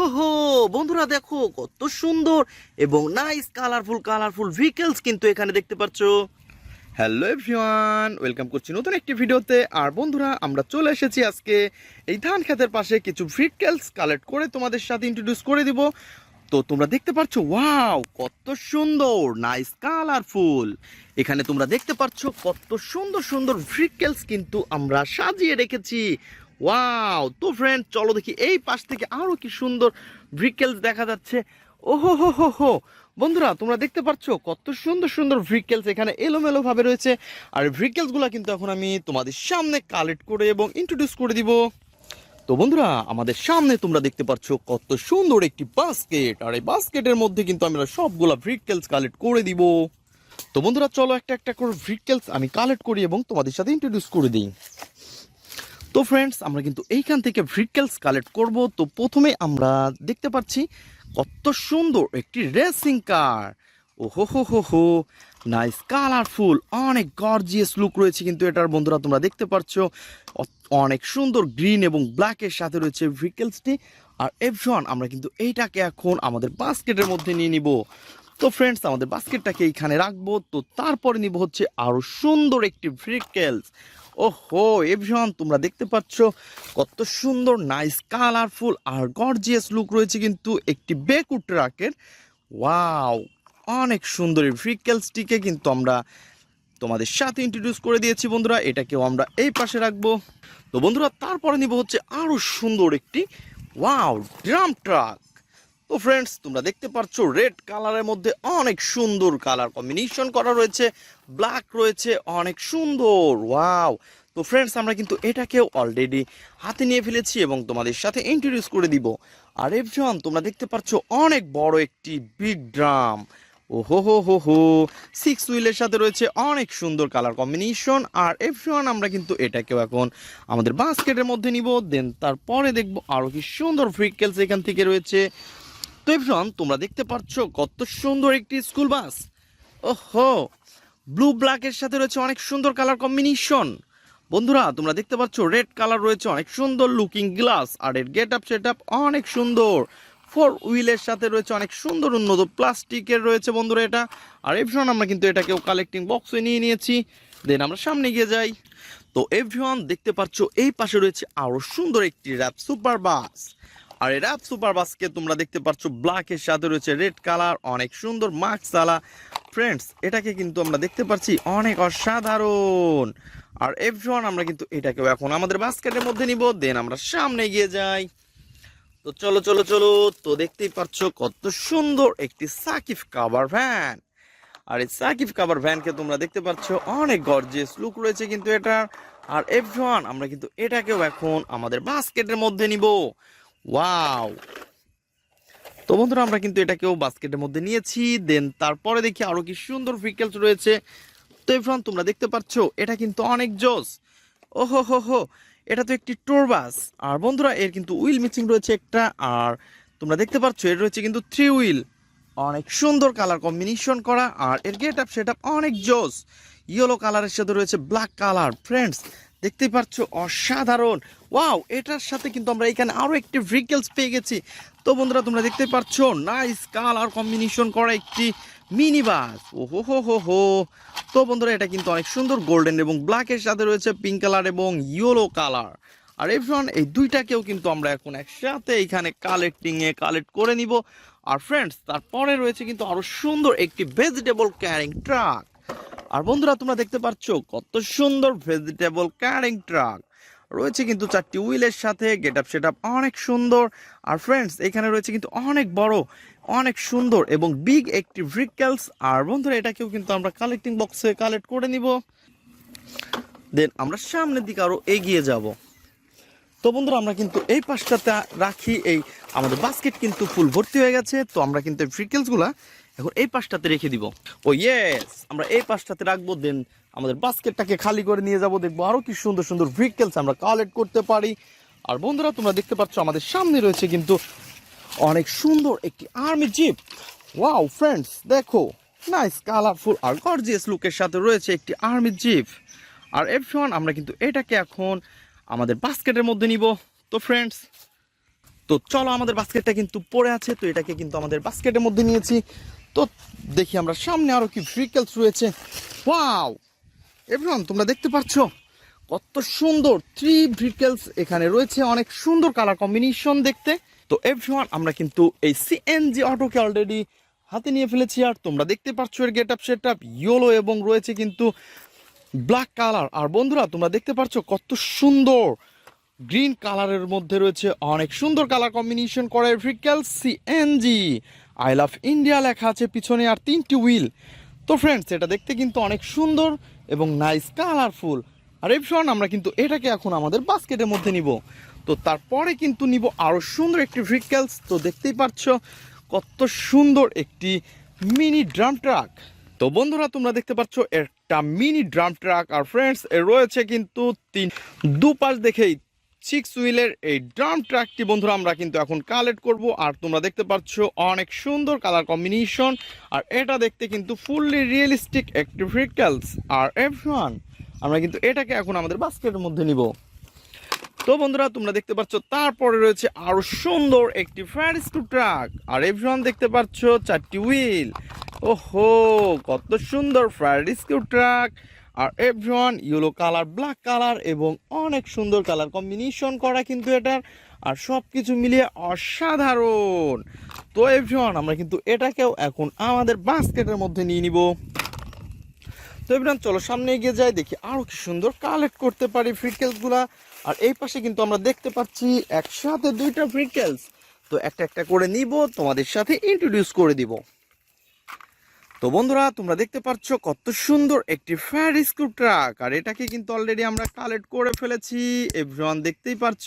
ওহো বন্ধুরা দেখো কত সুন্দর এবং নাইস কালারফুল ভেহিকলস কিন্তু এখানে দেখতে পাচ্ছ। হ্যালো এভরিওয়ান, ওয়েলকাম করছি নতুন একটি ভিডিওতে। আর বন্ধুরা আমরা চলে এসেছি আজকে এই ধান ক্ষেতের পাশে কিছু ভেহিকলস কালেক্ট করে তোমাদের সাথে ইন্ট্রোডিউস করে দিব। তো তোমরা দেখতে পাচ্ছ ওয়াও কত সুন্দর নাইস কালারফুল। এখানে তোমরা দেখতে পাচ্ছ কত সুন্দর সুন্দর ভেহিকলস কিন্তু আমরা সাজিয়ে রেখেছি। ওয়াও, তো ফ্রেন্ড চলো দেখি এই পাশ থেকে আরো কি সুন্দর ভেহিকলস দেখা যাচ্ছে। ওহো হো হো হো বন্ধুরা তোমরা দেখতে পাচ্ছ কত সুন্দর সুন্দর ভেহিকলস এখানে এলোমেলো ভাবে রয়েছে। আর ভেহিকলস গুলা কিন্তু এখন আমি তোমাদের সামনে কালেক্ট করে এবং ইন্ট্রোডিউস করে দিব। তো বন্ধুরা আমাদের সামনে তোমরা দেখতে পাচ্ছ কত সুন্দর একটি বাস্কেট, আর এই বাস্কেটের মধ্যে কিন্তু আমরা সবগুলা ভেহিকলস কালেক্ট করে দিব। তো বন্ধুরা চলো একটা একটা করে ভেহিকলস আমি কালেক্ট করি এবং তোমাদের সাথে ইন্ট্রোডিউস করে দিই। তো ফ্রেন্ডস আমরা কিন্তু এইখান থেকে ভেহিকলস কালেক্ট করব। তো প্রথমে আমরা দেখতে পাচ্ছি কত সুন্দর একটি রেসিং কার। ওহো হো হো হো নাইস কালারফুল, অনেক গর্জিয়াস লুক রয়েছে কিন্তু এটার। বন্ধুরা তোমরা দেখতে পাচ্ছ অনেক সুন্দর গ্রিন এবং ব্ল্যাকের সাথে রয়েছে ভেহিকলসটি। আর এভরিওয়ান আমরা কিন্তু এইটাকে এখন আমাদের বাস্কেটের মধ্যে নিয়ে নিব। তো ফ্রেন্ডস আমাদের বাস্কেটটাকে এইখানে রাখবো। তো তারপরে নিব হচ্ছে আরো সুন্দর একটি ভেহিকলস। ওহো এভরিওয়ান তোমরা দেখতে পাচ্ছ কত সুন্দর নাইস কালারফুল আর গর্জিয়াস লুক রয়েছে কিন্তু একটি বেকুড ট্রাকের। ওয়াও অনেক সুন্দর এই ভেহিকলসটিকে কিন্তু আমরা তোমাদের সাথে ইন্ট্রোডিউস করে দিয়েছি বন্ধুরা। এটাকেও আমরা এই পাশে রাখবো। তো বন্ধুরা তারপরে নিব হচ্ছে আরো সুন্দর একটি ওয়াও ড্রাম ট্রাক। তো ফ্রেন্ডস তোমরা দেখতে পাচ্ছ রেড কালারের মধ্যে অনেক সুন্দর কালার কম্বিনেশন করা রয়েছে, ব্ল্যাক রয়েছে, অনেক সুন্দর ওয়াও। তো ফ্রেন্ডস আমরা কিন্তু এটাকেও অলরেডি হাতে নিয়ে ফেলেছি এবং তোমাদের সাথে ইন্ট্রোডিউস করে দিব। আর এভরিওয়ান তোমরা দেখতে পাচ্ছ অনেক বড় একটি বিগ ড্রাম। ও হো হো হো হো 6 হুইলের সাথে রয়েছে অনেক সুন্দর কালার কম্বিনেশন। আর এভরিওয়ান আমরা কিন্তু এটাকেও এখন আমাদের বাস্কেটের মধ্যে নিব। দেন তারপরে দেখবো আরো কি সুন্দর ভেহিকলস এখান থেকে রয়েছে। তো এভরিওয়ান তোমরা দেখতে পাচ্ছ কত সুন্দর একটি স্কুল বাস। ওহো ব্লু ব্ল্যাকের সাথে রয়েছে অনেক সুন্দর কালার কম্বিনেশন। বন্ধুরা তোমরা দেখতে পাচ্ছ রেড কালার রয়েছে, অনেক সুন্দর লুকিং গ্লাস। আর এর গেট আপ সেট আপ অনেক সুন্দর। 4 হুইলের সাথে রয়েছে অনেক সুন্দর উন্নত প্লাস্টিকের রয়েছে বন্ধুরা এটা। আর এভরিওয়ান আমরা কিন্তু এটাকেও কালেক্টিং বক্সে নিয়ে নিয়েছি। দেন আমরা সামনে গিয়ে যাই। তো এভরিওয়ান দেখতে পাচ্ছ এই পাশে রয়েছে আরো সুন্দর একটি র্যাপ সুপার বাস। আর এই র্যাপ সুপার বাসকে তোমরা দেখতে পাচ্ছ ব্ল্যাকের সাথে রয়েছে রেড কালার, অনেক সুন্দর মার্কসালা। ফ্রেন্ডস এটাকে কিন্তু আমরা দেখতে পাচ্ছি অনেক অসাধারণ। আর এভরিওয়ান আমরা কিন্তু এটাকেও এখন আমাদের বাস্কেটের মধ্যে নিব। দেন আমরা সামনে গিয়ে যাই। তো চলো চলো চলো, তো দেখতেই পাচ্ছ কত সুন্দর একটি সাকিব কাভার ভ্যান। আর এই সাকিব কাভার ভ্যানকে তোমরা দেখতে পাচ্ছ অনেক গর্জিয়াস লুক রয়েছে কিন্তু এটার। আর এভরিওয়ান আমরা কিন্তু এটাকেও এখন আমাদের বাস্কেটের মধ্যে নিব। ওয়াও, তো বন্ধুরা আমরা কিন্তু এটাকেও বাস্কেটের মধ্যে নিয়েছি। দেন তারপরে দেখি আরো কি সুন্দর ভেহিকলস রয়েছে। তো এভরিওয়ান তোমরা দেখতে পাচ্ছ এটা কিন্তু অনেক জোস। ওহো হো হো এটা তো একটি ট্যুর বাস। আর বন্ধুরা এর কিন্তু হুইল মিসিং রয়েছে একটা। আর তোমরা দেখতে পাচ্ছ এর রয়েছে কিন্তু 3 হুইল, অনেক সুন্দর কালার কম্বিনেশন করা। আর এর গেট আপ সেট আপ অনেক জোস, ইয়েলো কালারের সাথে রয়েছে ব্ল্যাক কালার। ফ্রেন্ডস দেখতেই পাচ্ছ অসাধারণ। ওয়াও এটার সাথে কিন্তু আমরা এখানে আরো একটি ভেহিকলস পেয়ে গেছি। তো বন্ধুরা তোমরা দেখতে পাচ্ছ নাইস কালার কম্বিনেশন করা একটি মিনি বাস। ওহো হো হো হো তো বন্ধুরা এটা কিন্তু অনেক সুন্দর গোল্ডেন এবং ব্ল্যাকের সাথে রয়েছে পিঙ্ক কালার এবং ইয়েলো কালার। আর এভরিওয়ান এই দুইটাকেও কিন্তু আমরা এখন একসাথে এখানে কালেক্ট করে নিব। আর ফ্রেন্ডস তারপরে রয়েছে কিন্তু আরো সুন্দর একটি ভেজিটেবল ক্যারিং ট্রাক। আর বন্ধুরা তোমরা দেখতে পাচ্ছ কত সুন্দর ভেজিটেবল ক্যারিং ট্রাক রয়েছে কিন্তু 4টি হুইলের সাথে, গেট আপ সেট আপ অনেক সুন্দর। আর ফ্রেন্ডস এখানে রয়েছে কিন্তু অনেক বড়, অনেক সুন্দর এবং বিগ একটি ভেহিকলস। আর বন্ধুরা এটাকেও কিন্তু আমরা কালেক্টিং বক্সে কালেক্ট করে নিব। দেন আমরা সামনের দিকে আরো এগিয়ে যাব। তো বন্ধুরা আমরা কিন্তু এই পাশটাতে রাখি। এই আমাদের বাস্কেট কিন্তু ফুল ভর্তি হয়ে গেছে। তো আমরা কিন্তু ভেহিকলসগুলা এখন এই পাশটাতে রেখে দিব। ও ইয়েস আমরা এই পাশটাতে রাখবো। দেন আমাদের বাস্কেটটাকে খালি করে নিয়ে যাব। দেখবো আরো কি সুন্দর সুন্দর ভেহিকলস আমরা কালেক্ট করতে পারি। আর বন্ধুরা তোমরা দেখতে পাচ্ছ আমাদের সামনে রয়েছে কিন্তু অনেক সুন্দর একটি আর্মি জিপ। ওয়াও ফ্রেন্ডস দেখো নাইস কালারফুল আর গর্জিয়াস লুকের সাথে রয়েছে একটি আর্মি জিপ। আর এভরিওয়ান আমরা কিন্তু এটাকে এখন আমাদের বাস্কেটের মধ্যে নিব। তো ফ্রেন্ডস তো চলো, আমাদের বাস্কেটটা কিন্তু পড়ে আছে, তো এটাকে কিন্তু আমাদের বাস্কেটের মধ্যে নিয়েছি। তো দেখি আমরা সামনে আরো কি ভেহিকলস রয়েছে। ওয়াও এভরিওয়ান, তোমরা দেখতে পাচ্ছ কত সুন্দর 3 ভেহিকলস এখানে রয়েছে, অনেক সুন্দর কালার কম্বিনেশন দেখতে। তো এভরিওয়ান, আমরা কিন্তু এই সিএনজি অটোকে অলরেডি হাতে নিয়ে ফেলেছি। আর তোমরা দেখতে পাচ্ছ এর get up set up yellow এবং রয়েছে কিন্তু ব্ল্যাক কালার। আর বন্ধুরা তোমরা দেখতে পাচ্ছ কত সুন্দর গ্রিন কালারের মধ্যে রয়েছে অনেক সুন্দর কালার কম্বিনেশন করা vehicle CNG. I love India লেখা আছে পিছনে, আর 3টি হুইল। তো ফ্রেন্ডস, এটা দেখতে কিন্তু অনেক সুন্দর এবং নাইস কালারফুল। আর এভরিওয়ান, আমরা কিন্তু এটাকে এখন আমাদের বাস্কেটের মধ্যে নিব। তো তারপরে কিন্তু নিব আরও সুন্দর একটি ভেহিকলস। তো দেখতেই পাচ্ছ কত সুন্দর একটি মিনি ড্রাম ট্রাক। তো বন্ধুরা তোমরা দেখতে পাচ্ছ একটা মিনি ড্রাম ট্রাক। আর ফ্রেন্ডস, এর রয়েছে কিন্তু দুপাশ দেখেই 6 হুইলের এই ড্রাম ট্রাকটি বন্ধুরা আমরা কিন্তু এখন কালেক্ট করব। আর তোমরা দেখতে পাচ্ছ অনেক সুন্দর কালার কম্বিনেশন, আর এটা দেখতে কিন্তু ফুললি রিয়েলিস্টিক একটি ভেহিকলস। আর এভরিওয়ান, আমরা কিন্তু এটাকে এখন আমাদের বাস্কেটের মধ্যে নিব। তো বন্ধুরা তোমরা দেখতে পাচ্ছ তারপরে রয়েছে আরো সুন্দর একটি ফায়ার স্ক্রু ট্রাক। আর এভরিওয়ান দেখতে পাচ্ছ 4টি হুইল। ওহো, কত সুন্দর ফায়ার স্ক্রু ট্রাক। আর everyone, yellow colour, black colour এবং অনেক সুন্দর কালার কম্বিনেশন করা কিন্তু এটার। আর সব কিছু মিলিয়ে অসাধারণ। তো এভরিওয়ান, আমরা কিন্তু এটাকেও এখন আমাদের বাস্কেটের মধ্যে নিয়ে নিব। তো এভরিওয়ান, চলো সামনে এগিয়ে যাই, দেখি আরও কি সুন্দর কালেক্ট করতে পারি ভেহিকলসগুলা। আর এই পাশে কিন্তু আমরা দেখতে পাচ্ছি একসাথে 2টা ভেহিকলস। তো একটা একটা করে নিব, তোমাদের সাথে ইন্ট্রোডিউস করে দিব। তো বন্ধুরা তোমরা দেখতে পাচ্ছ কত সুন্দর একটি ফায়ার স্ক্রু ট্রাক। আর এটাকে কিন্তু অলরেডি আমরা কালেক্ট করে ফেলেছি, এভরিওয়ান দেখতেই পাচ্ছ।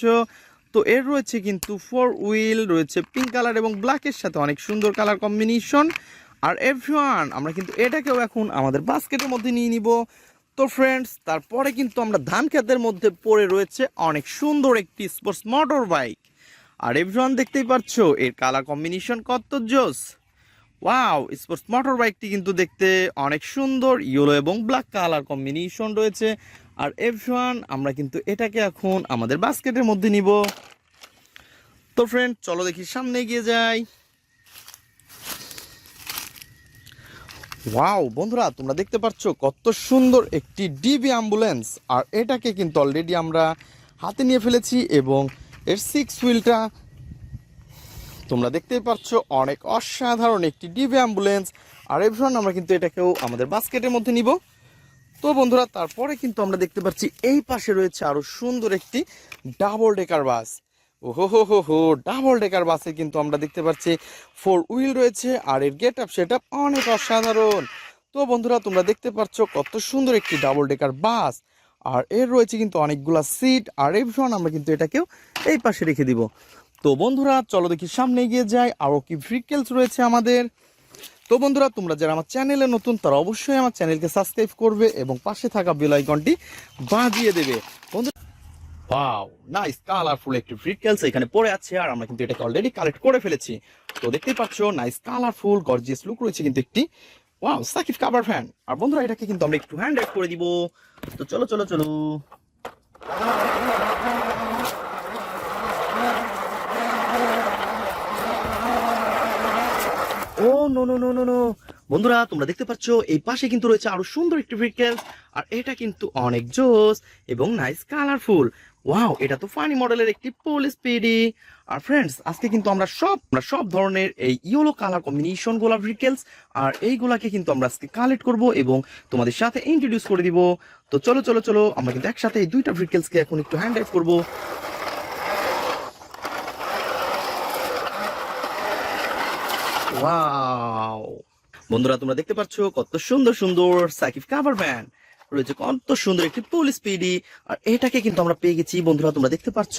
তো এর রয়েছে কিন্তু 4 হুইল, রয়েছে পিঙ্ক কালার এবং ব্ল্যাকের সাথে অনেক সুন্দর কালার কম্বিনেশন। আর এভরিওয়ান, আমরা কিন্তু এটাকেও এখন আমাদের বাস্কেটের মধ্যে নিয়ে নিব। তো ফ্রেন্ডস, তারপরে কিন্তু আমরা ধান ক্ষেতের মধ্যে পড়ে রয়েছে অনেক সুন্দর একটি স্পোর্টস মোটর বাইক। আর এভরিওয়ান দেখতেই পাচ্ছ এর কালার কম্বিনেশন কত জোস। ওয়াও, স্পোর্টস মোটর বাইকটি কিন্তু দেখতে অনেক সুন্দর, ইয়েলো এবং ব্ল্যাক কালার কম্বিনেশন রয়েছে। আর এভরিওয়ান, আমরা কিন্তু এটাকে এখন আমাদের বাস্কেটের মধ্যে নিব। তো ফ্রেন্ড, চলো দেখি সামনে এগিয়ে যাই। ওয়াও বন্ধুরা, তোমরা দেখতে পাচ্ছ কত সুন্দর একটি ডিবি অ্যাম্বুলেন্স। আর এটাকে কিন্তু অলরেডি আমরা হাতে নিয়ে ফেলেছি এবং এর 6 হুইলটা তোমরা দেখতেই পাচ্ছ অনেক অসাধারণ একটি ডিবি অ্যাম্বুলেন্স। আর এভরিওয়ান, আমরা কিন্তু এটাকেও আমাদের বাস্কেটের মধ্যে নিব। তো বন্ধুরা তারপরে কিন্তু আমরা দেখতে পাচ্ছি এই পাশে রয়েছে আরো সুন্দর একটি ডাবল ডেকার বাস। ওহো হো হো হো, ডাবল ডেকার বাসে কিন্তু আমরা দেখতে পাচ্ছি 4 হুইল রয়েছে। আর এর গেট আপ সেট আপ অনেক অসাধারণ। তো বন্ধুরা তোমরা দেখতে পাচ্ছ কত সুন্দর একটি ডাবল ডেকার বাস। আর এর রয়েছে কিন্তু অনেকগুলা সিট। আর এভরিওয়ান, আমরা কিন্তু এটাকেও এই পাশে রেখে দিব। তো বন্ধুরা চলো দেখি সামনে এগিয়ে যাই, আরও কি ভেহিকলস রয়েছে আমাদের। তো বন্ধুরা তোমরা যারা আমার চ্যানেলে নতুন তারা অবশ্যই আমার চ্যানেলকে সাবস্ক্রাইব করবে এবং পাশে থাকা বেল আইকনটি বাজিয়ে দেবে। বন্ধু, ওয়াও নাইস কালারফুল একটি ভেহিকলস এখানে পড়ে আছে। আর আমরা কিন্তু এটাকে অলরেডি কালেক্ট করে ফেলেছি। তো দেখতেই পাচ্ছ নাইস কালারফুল গর্জিয়াস লুক রয়েছে কিন্তু একটি। Wow, Shakib cover fan. আর বন্ধুরা এটাকে কিন্তু আমরা একটু হ্যান্ড রাইড করে দিব। তো চলো চলো চলো। Oh no no no no no, বন্ধুরা তোমরা দেখতে পাচ্ছ এই পাশে কিন্তু রয়েছে আরো সুন্দর একটি ভেহিকল। আর এটা কিন্তু অনেক জোস এবং নাইস কালারফুল। ওয়াও, এটা তো ফানি মডেলের একটি পুলিশ পিডি। আর ফ্রেন্ডস, আজকে কিন্তু আমরা সব ধরনের এই ইয়েলো কালার কম্বিনেশন গুলা ভেহিকলস আর এইগুলাকে কিন্তু আমরা আজকে কালেক্ট করব এবং তোমাদের সাথে ইন্ট্রোডিউস করে দিব। তো চলো চলো চলো, আমরা কিন্তু একসাথে এই 2টা ভেহিকলসকে এখন একটু হ্যান্ড রাইড করবো। ওয়াও বন্ধুরা তোমরা দেখতে পাচ্ছ কত সুন্দর সুন্দর সাকিব কাভার ভ্যান রয়েছে, কত সুন্দর একটি পুলিশ পিডি। আর এটাকে কিন্তু আমরা পেয়ে গেছি বন্ধুরা, তোমরা দেখতে পাচ্ছ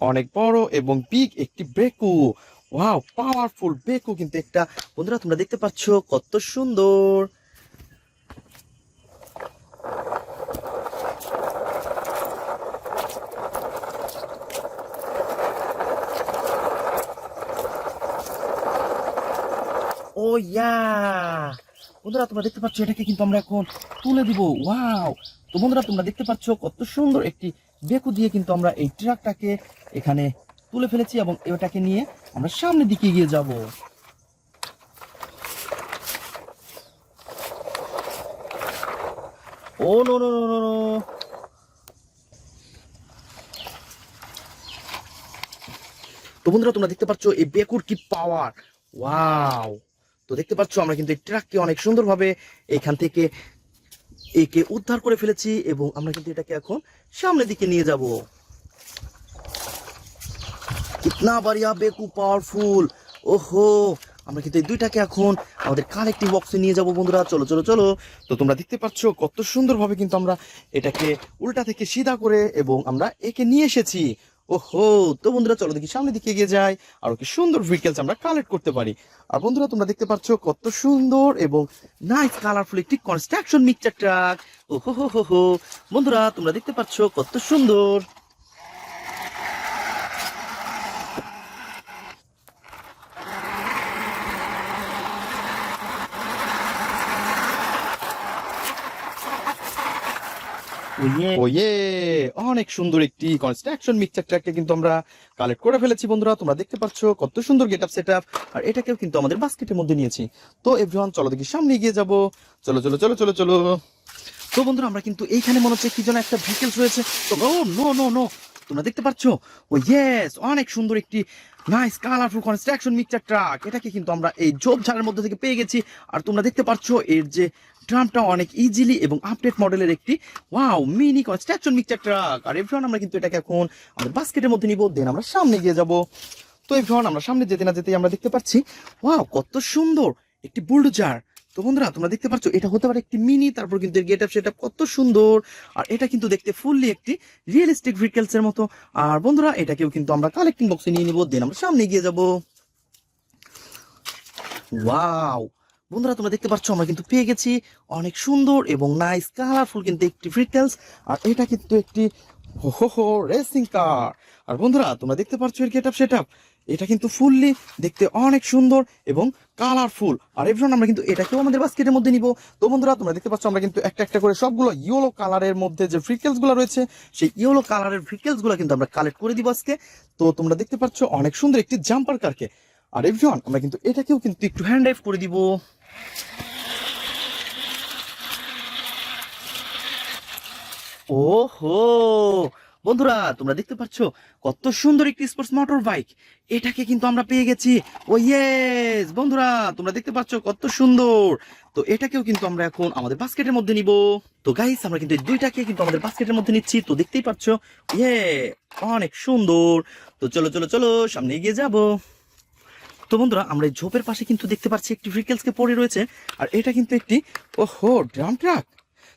অনেক বড় এবং বিগ একটি বেকু। ওয়াও, পাওয়ারফুল বেকু কিন্তু একটা। বন্ধুরা তোমরা দেখতে পাচ্ছ কত সুন্দর। ও ইয়া, বন্ধুরা তোমরা দেখতে পাচ্ছ এটাকে কিন্তু আমরা এখন তুলে দিব। ওয়াও, তো বন্ধুরা তোমরা দেখতে পাচ্ছ কত সুন্দর একটি বেকু দিয়ে কিন্তু আমরা এই ট্রাকটাকে এখানে তুলে ফেলেছি এবং এটাকে নিয়ে আমরা সামনের দিকে এগিয়ে যাব। Oh no no no no no. তো বন্ধুরা তোমরা দেখতে পাচ্ছ এই বেকুর কি পাওয়ার, ওয়াও। তো দেখতে পাচ্ছ আমরা কিন্তু এই ট্রাককে অনেক সুন্দরভাবে এখান থেকে একে উদ্ধার করে ফেলেছি এবং আমরা কিন্তু এটাকে এখন সামনের দিকে নিয়ে যাব। কিতনা বাড়িয়া বেকু পাওয়ারফুল। ওহো, আমরা কিন্তু এই দুইটাকে এখন আমাদের কালেক্টিভ বক্সে নিয়ে যাব বন্ধুরা। চলো চলো চলো। তো তোমরা দেখতে পাচ্ছ কত সুন্দরভাবে কিন্তু আমরা এটাকে উল্টা থেকে সিধা করে এবং আমরা একে নিয়ে এসেছি। ওহো, তো বন্ধুরা চলো দেখি সামনের দিকে এগিয়ে যাই, আর কি সুন্দর ভেহিকলস আমরা কালেক্ট করতে পারি। আর বন্ধুরা তোমরা দেখতে পাচ্ছ কত সুন্দর এবং নাইস কালারফুল একটি কনস্ট্রাকশন মিক্সচার ট্রাক। ওহো হো হো হো, বন্ধুরা তোমরা দেখতে পাচ্ছ কত সুন্দর। ওয়ে, অনেক সুন্দর একটি কনস্ট্রাকশন মিক্সচার ট্রাককে কিন্তু আমরা কালেক্ট করে ফেলেছি বন্ধুরা। তোমরা দেখতে পাচ্ছ কত সুন্দর গেটআপ সেটআপ, আর এটাকেও কিন্তু আমাদের বাস্কেটের মধ্যে নিয়েছি। তো এভরিওয়ান চলো দেখি সামনে এগিয়ে যাব। চলো চলো চলো চলো চলো। তো বন্ধুরা আমরা কিন্তু এইখানে মনে হচ্ছে কি যেন একটা ভেহিকলস রয়েছে। তো ও নো নো নো, তোমরা দেখতে পাচ্ছ ও ইয়েস, অনেক সুন্দর একটি nice colourful construction mixture truck. এটাকে কিন্তু আমরা এই ঝোপঝাড়ের মধ্যে থেকে পেয়ে গেছি। আর তোমরা দেখতে পাচ্ছ এর যে ড্রামটা অনেক ইজিলি এবং আপডেট মডেলের একটি wow mini construction mixture truck. আর এভরিওয়ান আমরা কিন্তু এটাকে এখন আমাদের বাস্কেটের মধ্যে নিব, দেন আমরা সামনে গিয়ে যাব। তো এভরিওয়ান আমরা সামনে যেতে না যেতেই আমরা দেখতে পাচ্ছি ওয়াও কত সুন্দর একটি বুলডোজার। তো বন্ধুরা তোমরা দেখতে পাচ্ছ এটা হতে পারে একটি মিনি, তারপর কিন্তু এর গেটআপ সেটআপ কত সুন্দর। আর এটা কিন্তু দেখতে ফুললি একটি রিয়েলিস্টিক ভেহিকলস এর মতো। আর বন্ধুরা এটাকেও কিন্তু আমরা কালেক্টিং বক্সে নিয়ে নিব, দেন আমরা সামনে এগিয়ে যাব। ওয়াও বন্ধুরা তোমরা দেখতে পাচ্ছ আমরা কিন্তু পেয়ে গেছি অনেক সুন্দর এবং নাইস কালারফুল কিন্তু একটি ভেহিকলস। আর এটা কিন্তু একটি হো হো রেসিং কার। আর বন্ধুরা তোমরা দেখতে পাচ্ছ এর গেটআপ সেটআপ, এটা কিন্তু ফুললি দেখতে অনেক সুন্দর এবং কালারফুল। আর এভরিওয়ান আমরা কিন্তু এটাকেও আমাদের বাস্কেটের মধ্যে নিব। তো বন্ধুরা তোমরা দেখতে পাচ্ছ আমরা কিন্তু একটা একটা করে সবগুলো ইয়েলো কালারের মধ্যে যে ভেহিকলস গুলো রয়েছে সেই ইয়েলো কালারের ভেহিকলস গুলো কিন্তু আমরা কালেক্ট করে দিব আজকে। তো তোমরা দেখতে পাচ্ছ অনেক সুন্দর একটি জাম্পার কারকে। আর এভরিওয়ান আমরা কিন্তু এটাকেও কিন্তু একটু হ্যান্ড ড্রাইভ করে দিব। ওহো বন্ধুরা তোমরা দেখতে পাচ্ছ কত সুন্দর একটি স্পোর্টস মোটর বাইক, এটাকে কিন্তু আমরা পেয়ে গেছি। ও ইয়েস বন্ধুরা তোমরা দেখতে পাচ্ছ কত সুন্দর। তো এটাকেও কিন্তু আমরা এখন আমাদের বাস্কেটের মধ্যে নিব। তো গাইস আমরা কিন্তু এই দুইটাকে কিন্তু আমাদের বাস্কেটের মধ্যে নিচ্ছি। তো দেখতেই পাচ্ছ ইয়ে অনেক সুন্দর। তো চলো চলো চলো সামনে এগিয়ে যাব। তো বন্ধুরা আমরা এই ঝোপের পাশে কিন্তু দেখতে পাচ্ছি একটি ভেহিকলস কে পড়ে রয়েছে। আর এটা কিন্তু একটি ওহো ড্রাম ট্রাক,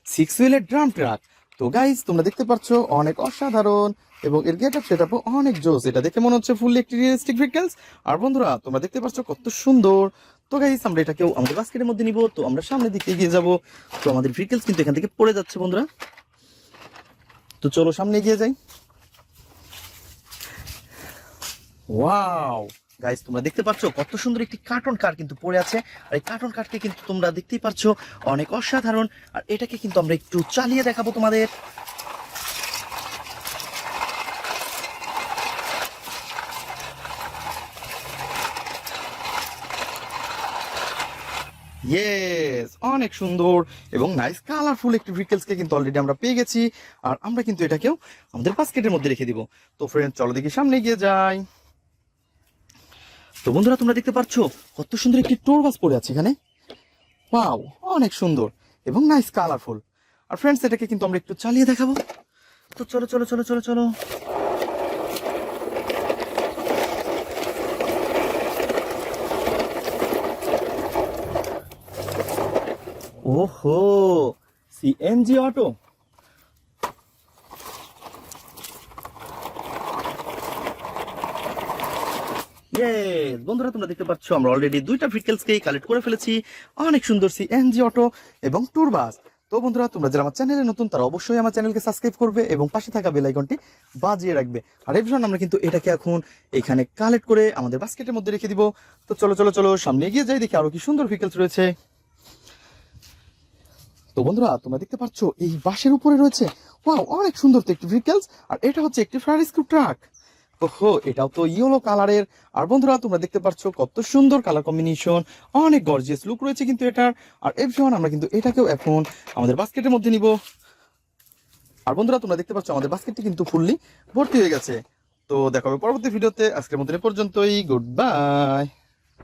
6 হুইলের ড্রাম ট্রাক। তো গাইস তোমরা দেখতে পাচ্ছ অনেক অসাধারণ এবং এর গেটআপ সেটআপও অনেক জোস। এটা দেখে মনে হচ্ছে ফুললি একটি রিয়েলিস্টিক ভেহিকলস। আর বন্ধুরা তোমরা দেখতে পাচ্ছ কত সুন্দর। তো গাইস আমরা এটাকেও আমাদের বাস্কেটের মধ্যে নিব। তো আমরা সামনের দিকে এগিয়ে যাব। তো আমাদের ভেহিকলস কিন্তু এখান থেকে পড়ে যাচ্ছে বন্ধুরা। তো চলো সামনে এগিয়ে যাই। ওয়াও গাইস তোমরা দেখতে পাচ্ছ কত সুন্দর একটি কার্টুন কার কিন্তু পড়ে আছে। আর এই কার্টুন কারকে কিন্তু তোমরা দেখতেই পাচ্ছ অনেক অসাধারণ। আর এটাকে কিন্তু আমরা একটু চালিয়ে দেখাবো তোমাদের। ইয়েস অনেক সুন্দর এবং নাইস কালারফুল একটি ভেহিকলসকে কিন্তু অলরেডি আমরা পেয়ে গেছি। আর আমরা কিন্তু এটাকেও আমাদের বাস্কেটের মধ্যে রেখে দিব। তো ফ্রেন্ড চলো দেখি সামনে এগিয়ে যাই। তো বন্ধুরা তোমরা দেখতে পাচ্ছ কত সুন্দর একটি ট্যুর বাস পড়ে আছে এখানে। ওয়াও অনেক সুন্দর এবং নাইস কালারফুল। আর ফ্রেন্ডস এটাকে কিন্তু আমরা একটু চালিয়ে দেখাবো। তো চলো চলো চলো চলো চলো। ওহো সিএনজি অটো। বন্ধুরা তোমরা দেখতে পাচ্ছ আমরা অলরেডি দুইটা ভেহিকলসকেই কালেক্ট করে ফেলেছি। অনেক সুন্দর সিএনজি অটো এবং ট্যুর বাস। তো বন্ধুরা তোমরা যারা আমার চ্যানেলে নতুন তারা অবশ্যই আমার চ্যানেলকে সাবস্ক্রাইব করবে এবং পাশে থাকা বেল আইকনটি বাজিয়ে রাখবে। আর এভরিওয়ান আমরা কিন্তু এটাকে এখন এখানে কালেক্ট করে আমাদের বাস্কেটের মধ্যে রেখে দিব। তো চলো চলো চলো সামনে এগিয়ে যাই, দেখি আরো কি সুন্দর ভেহিকলস রয়েছে। তো বন্ধুরা তোমরা দেখতে পাচ্ছ এই বাসের উপরে রয়েছে ওয়াও অনেক সুন্দর তো একটি ভেহিকলস। আর এটা হচ্ছে একটি ফায়ার রেস্কিউ ট্রাক। ওহো, এটাও তো ইয়েলো কালারের। আর বন্ধুরা তোমরা দেখতে পাচ্ছ কত সুন্দর কালার কম্বিনেশন, অনেক গর্জিয়াস লুক রয়েছে কিন্তু এটার। আর এভরিওয়ান আমরা কিন্তু এটাকেও এখন আমাদের বাস্কেটের মধ্যে নিব। আর বন্ধুরা তোমরা দেখতে পাচ্ছ আমাদের বাস্কেটটি কিন্তু ফুললি ভর্তি হয়ে গেছে। তো দেখা হবে পরবর্তী ভিডিওতে, আজকের মতো এ পর্যন্তই, গুড বাই।